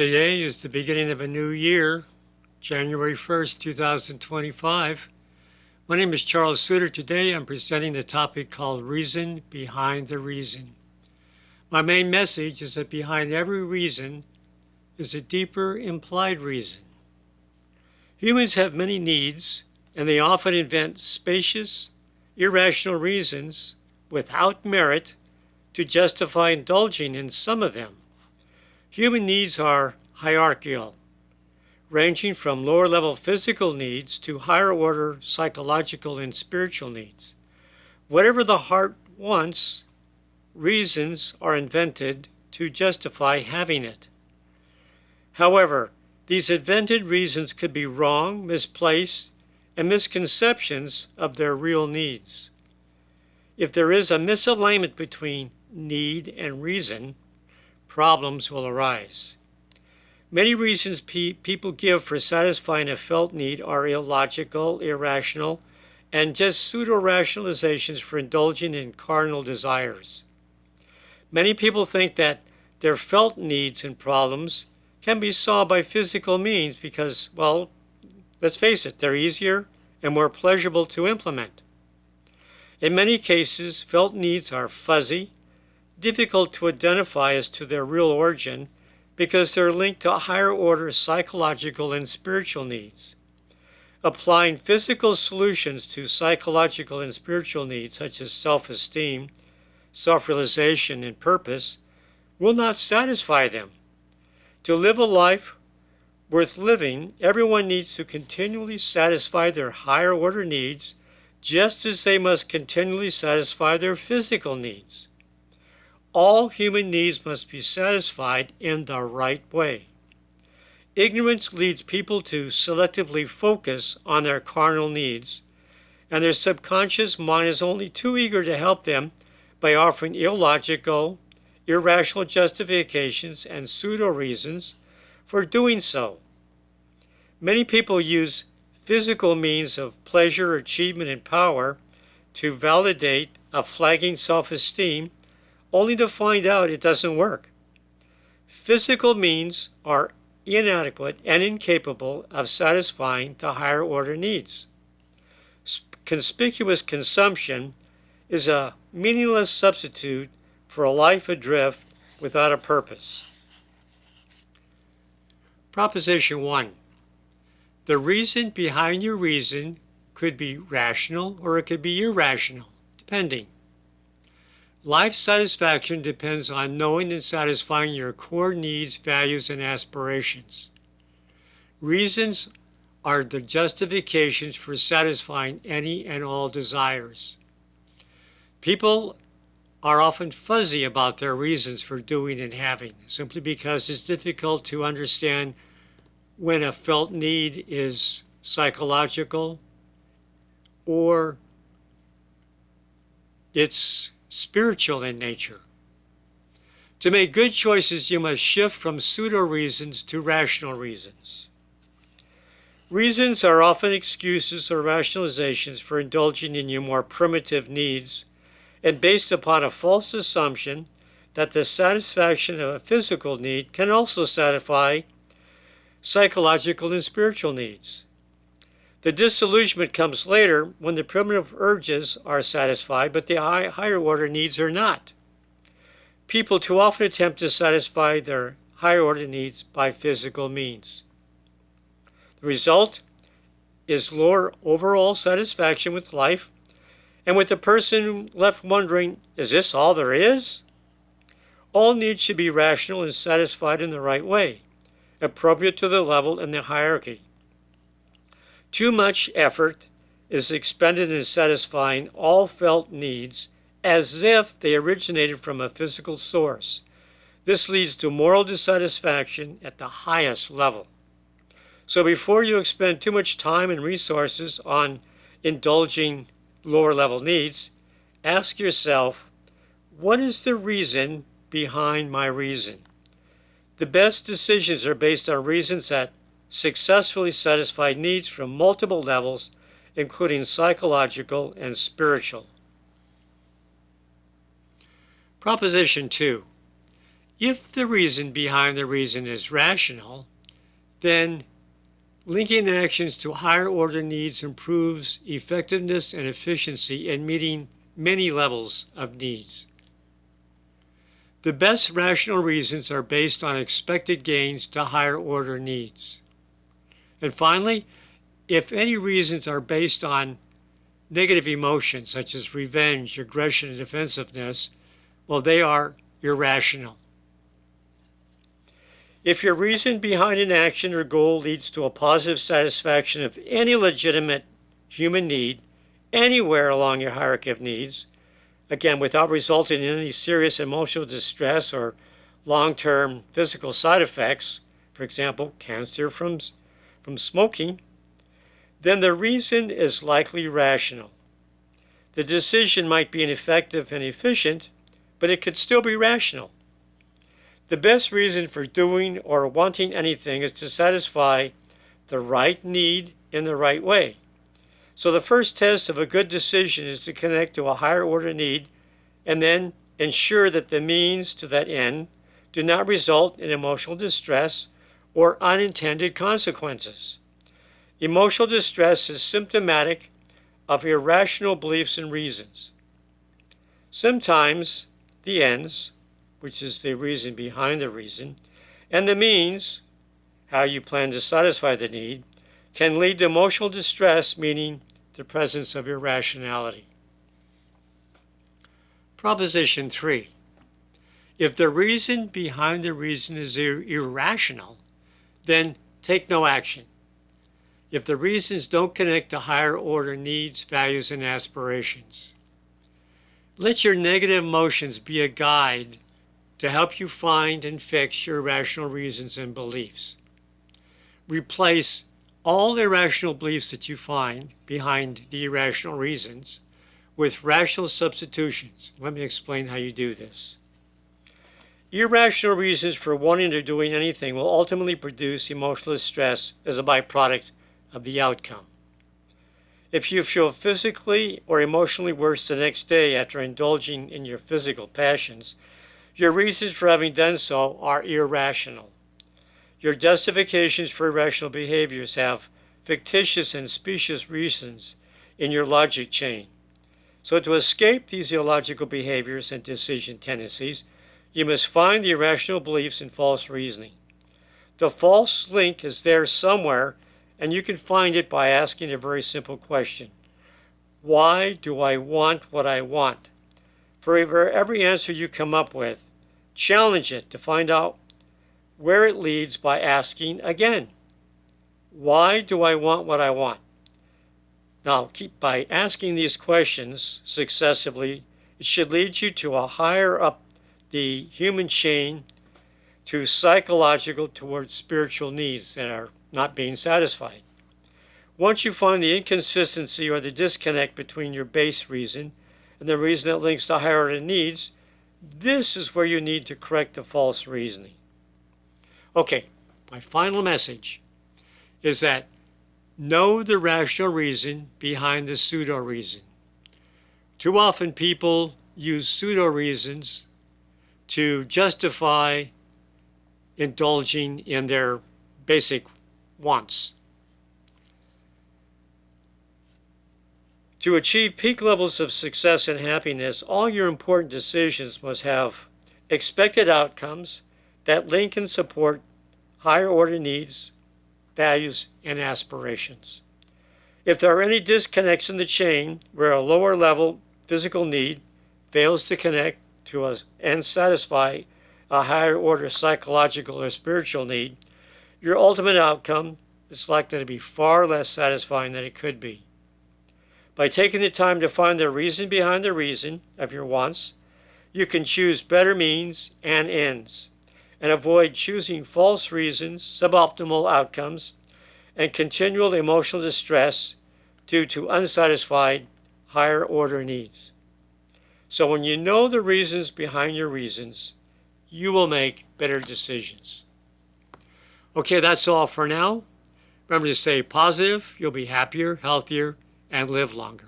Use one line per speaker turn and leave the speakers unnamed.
Today is the beginning of a new year, January 1st, 2025. My name is Charles Suter. Today I'm presenting a topic called Reason Behind the Reason. My main message is that behind every reason is a deeper implied reason. Humans have many needs, and they often invent spacious, irrational reasons without merit to justify indulging in some of them. Human needs are hierarchical, ranging from lower-level physical needs to higher-order psychological and spiritual needs. Whatever the heart wants, reasons are invented to justify having it. However, these invented reasons could be wrong, misplaced, and misconceptions of their real needs. If there is a misalignment between need and reason, problems will arise. Many reasons people give for satisfying a felt need are illogical, irrational, and just pseudo-rationalizations for indulging in carnal desires. Many people think that their felt needs and problems can be solved by physical means because, well, let's face it, they're easier and more pleasurable to implement. In many cases, felt needs are fuzzy, difficult to identify as to their real origin because they're linked to higher order psychological and spiritual needs. Applying physical solutions to psychological and spiritual needs such as self-esteem, self-realization, and purpose will not satisfy them. To live a life worth living, everyone needs to continually satisfy their higher order needs just as they must continually satisfy their physical needs. All human needs must be satisfied in the right way. Ignorance leads people to selectively focus on their carnal needs, and their subconscious mind is only too eager to help them by offering illogical, irrational justifications and pseudo-reasons for doing so. Many people use physical means of pleasure, achievement, and power to validate a flagging self-esteem only to find out it doesn't work. Physical means are inadequate and incapable of satisfying the higher order needs. Conspicuous consumption is a meaningless substitute for a life adrift without a purpose. Proposition 1. The reason behind your reason could be rational or it could be irrational, depending. Life satisfaction depends on knowing and satisfying your core needs, values, and aspirations. Reasons are the justifications for satisfying any and all desires. People are often fuzzy about their reasons for doing and having, simply because it's difficult to understand when a felt need is psychological or it's spiritual in nature. To make good choices, you must shift from pseudo-reasons to rational reasons. Reasons are often excuses or rationalizations for indulging in your more primitive needs and based upon a false assumption that the satisfaction of a physical need can also satisfy psychological and spiritual needs. The disillusionment comes later when the primitive urges are satisfied, but the higher order needs are not. People too often attempt to satisfy their higher order needs by physical means. The result is lower overall satisfaction with life, and with the person left wondering, is this all there is? All needs should be rational and satisfied in the right way, appropriate to the level in the hierarchy. Too much effort is expended in satisfying all felt needs as if they originated from a physical source. This leads to moral dissatisfaction at the highest level. So before you expend too much time and resources on indulging lower level needs, ask yourself, what is the reason behind my reason? The best decisions are based on reasons that successfully satisfy needs from multiple levels, including psychological and spiritual. Proposition 2. If the reason behind the reason is rational, then linking actions to higher order needs improves effectiveness and efficiency in meeting many levels of needs. The best rational reasons are based on expected gains to higher order needs. And finally, if any reasons are based on negative emotions such as revenge, aggression, and defensiveness, well, they are irrational. If your reason behind an action or goal leads to a positive satisfaction of any legitimate human need anywhere along your hierarchy of needs, again, without resulting in any serious emotional distress or long-term physical side effects, for example, cancer from smoking, then the reason is likely rational. The decision might be ineffective and efficient, but it could still be rational. The best reason for doing or wanting anything is to satisfy the right need in the right way. So the first test of a good decision is to connect to a higher order need and then ensure that the means to that end do not result in emotional distress or unintended consequences. Emotional distress is symptomatic of irrational beliefs and reasons. Sometimes the ends, which is the reason behind the reason, and the means, how you plan to satisfy the need, can lead to emotional distress, meaning the presence of irrationality. Proposition 3. If the reason behind the reason is irrational, then take no action. If the reasons don't connect to higher order needs, values, and aspirations. Let your negative emotions be a guide to help you find and fix your irrational reasons and beliefs. Replace all irrational beliefs that you find behind the irrational reasons with rational substitutions. Let me explain how you do this. Irrational reasons for wanting or doing anything will ultimately produce emotional distress as a byproduct of the outcome. If you feel physically or emotionally worse the next day after indulging in your physical passions, your reasons for having done so are irrational. Your justifications for irrational behaviors have fictitious and specious reasons in your logic chain. So to escape these illogical behaviors and decision tendencies, you must find the irrational beliefs and false reasoning. The false link is there somewhere, and you can find it by asking a very simple question. Why do I want what I want? For every answer you come up with, challenge it to find out where it leads by asking again. Why do I want what I want? Now, by asking these questions successively, it should lead you to a higher up the human chain to psychological towards spiritual needs that are not being satisfied. Once you find the inconsistency or the disconnect between your base reason and the reason that links to higher order needs, this is where you need to correct the false reasoning. Okay, my final message is that know the rational reason behind the pseudo-reason. Too often people use pseudo-reasons to justify indulging in their basic wants. To achieve peak levels of success and happiness, all your important decisions must have expected outcomes that link and support higher order needs, values, and aspirations. If there are any disconnects in the chain where a lower level physical need fails to connect to and satisfy a higher order psychological or spiritual need, your ultimate outcome is likely to be far less satisfying than it could be. By taking the time to find the reason behind the reason of your wants, you can choose better means and ends, and avoid choosing false reasons, suboptimal outcomes, and continual emotional distress due to unsatisfied higher order needs. So when you know the reasons behind your reasons, you will make better decisions. Okay, that's all for now. Remember to stay positive, you'll be happier, healthier, and live longer.